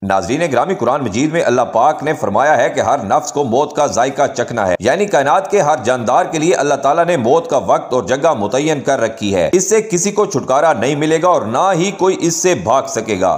ناظرین گرامی، قرآن مجید میں اللہ پاک نے فرمایا ہے کہ ہر نفس کو موت کا ذائقہ چکھنا ہے، یعنی کائنات کے ہر جاندار کے لیے اللہ تعالیٰ نے موت کا وقت اور جگہ متعین کر رکھی ہے۔ اس سے کسی کو چھٹکارا نہیں ملے گا اور نہ ہی کوئی اس سے بھاگ سکے گا۔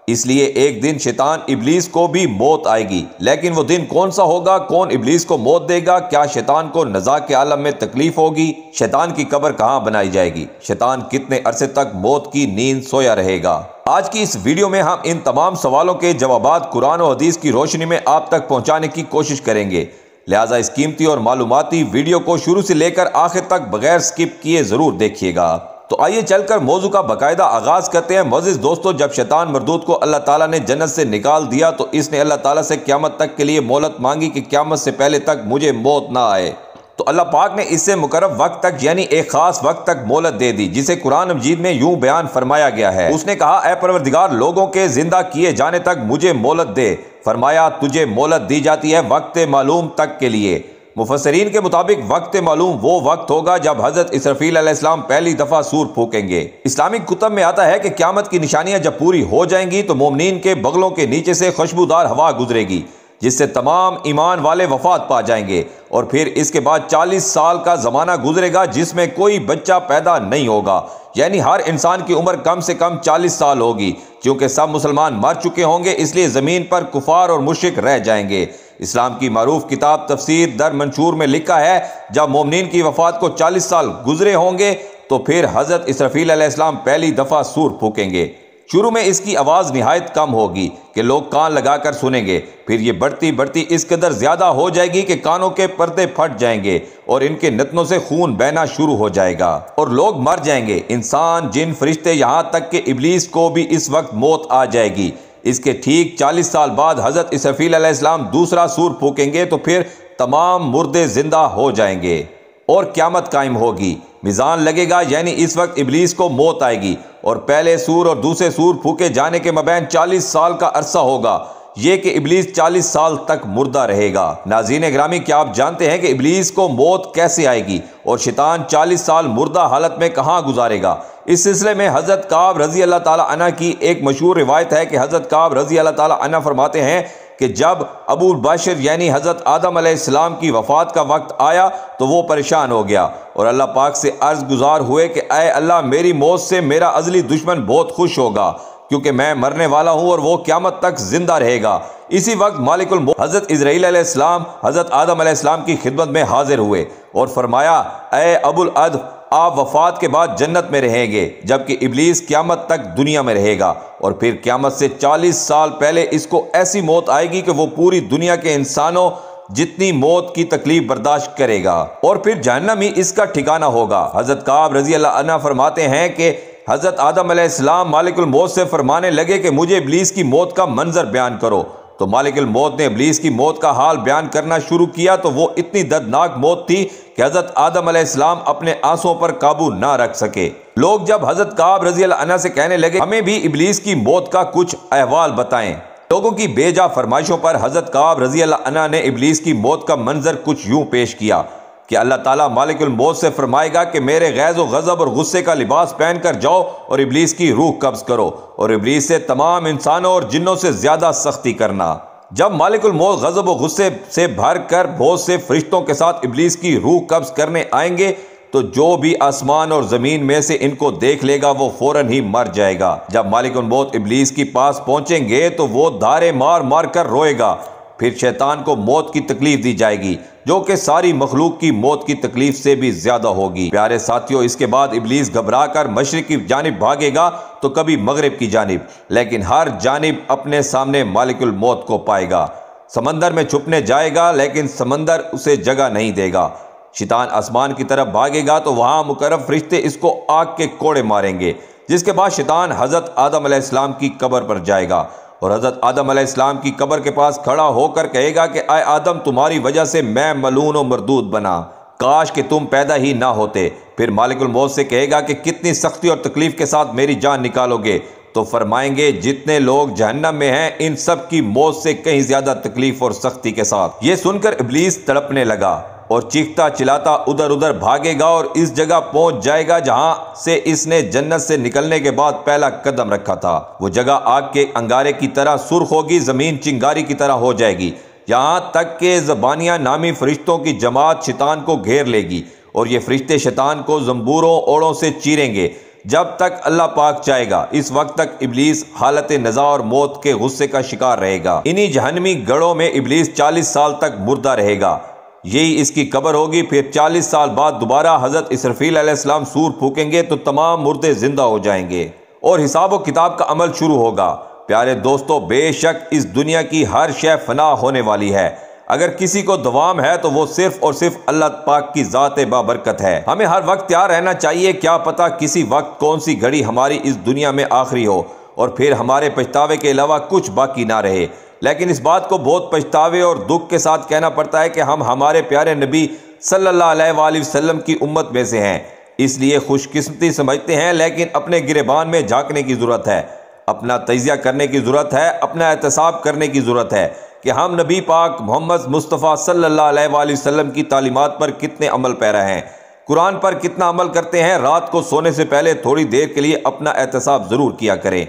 اس لیے ایک دن شیطان ابلیس کو بھی موت آئے گی، لیکن وہ دن کون سا ہوگا؟ کون ابلیس کو موت دے گا؟ کیا شیطان کو نزاع کے عالم میں تکلیف ہوگی؟ شیطان کی قبر کہاں بنائی جائے گی؟ شیطان کتنے عرصے تک موت کی نیند سویا رہے گا؟ آج کی اس ویڈیو میں ہم ان تمام سوالوں کے جوابات قرآن و حدیث کی روشنی میں آپ تک پہنچانے کی کوشش کریں گے، لہٰذا اس قیمتی اور معلوماتی ویڈیو کو شروع سے لے کر آخر تک بغیر سکپ کیے ضرور دیکھیے گا۔ تو آئیے چل کر موضوع کا باقاعدہ آغاز کرتے ہیں۔ معزز دوستو، جب شیطان مردود کو اللہ تعالیٰ نے جنت سے نکال دیا تو اس نے اللہ تعالیٰ سے قیامت تک کے لیے مہلت مانگی کہ قیامت سے پہلے تک مجھے موت نہ آئے۔ تو اللہ پاک نے اس سے مقرر وقت تک یعنی ایک خاص وقت تک مہلت دے دی، جسے قرآن مجید میں یوں بیان فرمایا گیا ہے۔ اس نے کہا، اے پروردگار، لوگوں کے زندہ کیے جانے تک مجھے مہلت دے۔ فرمایا، تجھے مہلت دی جاتی ہے وقت معلوم تک کے لیے۔ مفسرین کے مطابق وقت معلوم وہ وقت ہوگا جب حضرت اسرافیل علیہ السلام پہلی دفعہ سور پھونکیں گے۔ اسلامی کتب میں آتا ہے کہ قیامت کی نشانیاں جب پوری ہو جائیں گی تو مومنین کے بغلوں کے نیچے سے خوشبودار ہوا گزرے گی، جس سے تمام ایمان والے وفات پا جائیں گے، اور پھر اس کے بعد 40 سال کا زمانہ گزرے گا جس میں کوئی بچہ پیدا نہیں ہوگا، یعنی ہر انسان کی عمر کم سے کم 40 سال ہوگی۔ کیونکہ سب مسلمان مر چکے ہوں گے، اس لیے زمین پر کفار اور مشرک رہ جائیں گے۔ اسلام کی معروف کتاب تفسیر در منشور میں لکھا ہے، جب مومنین کی وفات کو 40 سال گزرے ہوں گے تو پھر حضرت اسرافیل علیہ السلام پہلی دفعہ سور پھونکیں گے۔ شروع میں اس کی آواز نہایت کم ہوگی کہ لوگ کان لگا کر سنیں گے، پھر یہ بڑھتی بڑھتی اس قدر زیادہ ہو جائے گی کہ کانوں کے پردے پھٹ جائیں گے اور ان کے نتنوں سے خون بہنا شروع ہو جائے گا اور لوگ مر جائیں گے، انسان، جن، فرشتے، یہاں تک کہ ابلیس کو بھی اس وقت موت آ جائے گی۔ اس کے ٹھیک 40 سال بعد حضرت اسرافیل علیہ السلام دوسرا سور پھونکیں گے تو پھر تمام مردے زندہ ہو جائیں گے اور قیامت قائم ہوگی، میزان لگے گا، یعنی اس وقت ابلیس کو موت آئے گی اور پہلے سور اور دوسرے سور پھونکے جانے کے مابین 40 سال کا عرصہ ہوگا، یہ کہ ابلیس 40 سال تک مردہ رہے گا۔ ناظرین گرامی، کیا آپ جانتے ہیں کہ ابلیس کو موت کیسے آئے گی اور شیطان 40 سال مردہ حالت میں کہاں گزارے گا؟ اس سلسلے میں حضرت کعب رضی اللہ تعالیٰ عنہ کی ایک مشہور روایت ہے کہ حضرت کعب رضی اللہ تعالیٰ عنہ فرماتے ہیں کہ جب ابو البشر یعنی حضرت آدم علیہ السلام کی وفات کا وقت آیا تو وہ پریشان ہو گیا اور اللہ پاک سے عرض گزار ہوئے کہ اے اللہ، میری موت سے میرا ازلی دشمن بہت خوش ہوگا، کیونکہ میں مرنے والا ہوں اور وہ قیامت تک زندہ رہے گا۔ اسی وقت مالک الموت حضرت اسرائیل علیہ السلام حضرت آدم علیہ السلام کی خدمت میں حاضر ہوئے اور فرمایا، اے ابو الادب، آپ وفات کے بعد جنت میں رہیں گے، جبکہ ابلیس قیامت تک دنیا میں رہے گا، اور پھر قیامت سے 40 سال پہلے اس کو ایسی موت آئے گی کہ وہ پوری دنیا کے انسانوں جتنی موت کی تکلیف برداشت کرے گا، اور پھر جہنم ہی اس کا ٹھکانہ ہوگا۔ حضرت کعب رضی اللہ عنہ فرماتے ہیں کہ حضرت آدم علیہ السلام مالک الموت سے فرمانے لگے کہ مجھے ابلیس کی موت کا منظر بیان کرو، تو مالک الموت نے ابلیس کی موت کا حال بیان کرنا شروع کیا تو وہ اتنی دردناک موت تھی کہ حضرت آدم علیہ السلام اپنے آنسوں پر قابو نہ رکھ سکے۔ لوگ جب حضرت کعب رضی اللہ عنہ سے کہنے لگے ہمیں بھی ابلیس کی موت کا کچھ احوال بتائیں، لوگوں کی بے جا فرمائشوں پر حضرت کعب رضی اللہ عنہ نے ابلیس کی موت کا منظر کچھ یوں پیش کیا کہ اللہ تعالیٰ مالک الموت سے فرمائے گا کہ میرے غیظ و غضب اور غصے کا لباس پہن کر جاؤ اور ابلیس کی روح قبض کرو اور ابلیس سے تمام انسانوں اور جنوں سے زیادہ سختی کرنا۔ جب مالک الموت غضب و غصے سے بھر کر بہت سے فرشتوں کے ساتھ ابلیس کی روح قبض کرنے آئیں گے تو جو بھی آسمان اور زمین میں سے ان کو دیکھ لے گا وہ فوراً ہی مر جائے گا۔ جب مالک الموت ابلیس کے پاس پہنچیں گے تو وہ دھارے مار مار کر روئے گا، پھر شیطان کو موت کی تکلیف دی جائے گی جو کہ ساری مخلوق کی موت کی تکلیف سے بھی زیادہ ہوگی۔ پیارے ساتھیوں، اس کے بعد ابلیس گھبرا کر مشرق کی جانب بھاگے گا تو کبھی مغرب کی جانب، لیکن ہر جانب اپنے سامنے مالک الموت کو پائے گا۔ سمندر میں چھپنے جائے گا لیکن سمندر اسے جگہ نہیں دے گا۔ شیطان آسمان کی طرف بھاگے گا تو وہاں مقرب فرشتے اس کو آگ کے کوڑے ماریں گے، جس کے بعد شیطان حضرت آدم علیہ السلام کی قبر پر جائے گا اور حضرت آدم علیہ السلام کی قبر کے پاس کھڑا ہو کر کہے گا کہ اے آدم، تمہاری وجہ سے میں ملعون و مردود بنا، کاش کہ تم پیدا ہی نہ ہوتے۔ پھر مالک الموت سے کہے گا کہ کتنی سختی اور تکلیف کے ساتھ میری جان نکالو گے؟ تو فرمائیں گے جتنے لوگ جہنم میں ہیں ان سب کی موت سے کہیں زیادہ تکلیف اور سختی کے ساتھ۔ یہ سن کر ابلیس تڑپنے لگا اور چیختا چلاتا ادھر ادھر بھاگے گا اور اس جگہ پہنچ جائے گا جہاں سے اس نے جنت سے نکلنے کے بعد پہلا قدم رکھا تھا۔ وہ جگہ آگ کے انگارے کی طرح سرخ ہوگی، زمین چنگاری کی طرح ہو جائے گی، یہاں تک کہ زبانیہ نامی فرشتوں کی جماعت شیطان کو گھیر لے گی اور یہ فرشتے شیطان کو زنبوروں اوڑوں سے چیریں گے جب تک اللہ پاک چاہے گا۔ اس وقت تک ابلیس حالت نزاع اور موت کے غصے کا شکار رہے گا۔ انہی جہنمی گڑھوں میں ابلیس 40 سال تک مردہ رہے گا، یہی اس کی قبر ہوگی۔ پھر 40 سال بعد دوبارہ حضرت اسرافیل علیہ السلام سور پھونکیں گے تو تمام مردے زندہ ہو جائیں گے اور حساب و کتاب کا عمل شروع ہوگا۔ پیارے دوستو، بے شک اس دنیا کی ہر شے فنا ہونے والی ہے، اگر کسی کو دوام ہے تو وہ صرف اور صرف اللہ پاک کی ذات بابرکت ہے۔ ہمیں ہر وقت تیار رہنا چاہیے، کیا پتہ کسی وقت کون سی گھڑی ہماری اس دنیا میں آخری ہو اور پھر ہمارے پچھتاوے کے علاوہ کچھ باقی نہ رہے۔ لیکن اس بات کو بہت پچھتاوے اور دکھ کے ساتھ کہنا پڑتا ہے کہ ہم ہمارے پیارے نبی صلی اللہ علیہ وآلہ وسلم کی امت میں سے ہیں، اس لیے خوش قسمتی سمجھتے ہیں، لیکن اپنے گریبان میں جھانکنے کی ضرورت ہے، اپنا تجزیہ کرنے کی ضرورت ہے، اپنا احتساب کرنے کی ضرورت ہے کہ ہم نبی پاک محمد مصطفیٰ صلی اللہ علیہ وآلہ وسلم کی تعلیمات پر کتنے عمل پیرا ہیں، قرآن پر کتنا عمل کرتے ہیں۔ رات کو سونے سے پہلے تھوڑی دیر کے لیے اپنا احتساب ضرور کیا کریں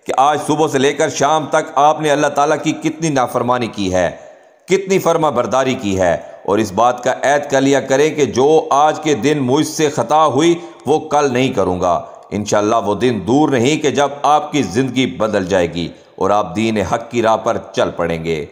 کہ آج صبح سے لے کر شام تک آپ نے اللہ تعالیٰ کی کتنی نافرمانی کی ہے، کتنی فرما برداری کی ہے، اور اس بات کا عہد کر لیا کریں کہ جو آج کے دن مجھ سے خطا ہوئی وہ کل نہیں کروں گا۔ انشاءاللہ وہ دن دور نہیں کہ جب آپ کی زندگی بدل جائے گی اور آپ دین حق کی راہ پر چل پڑیں گے۔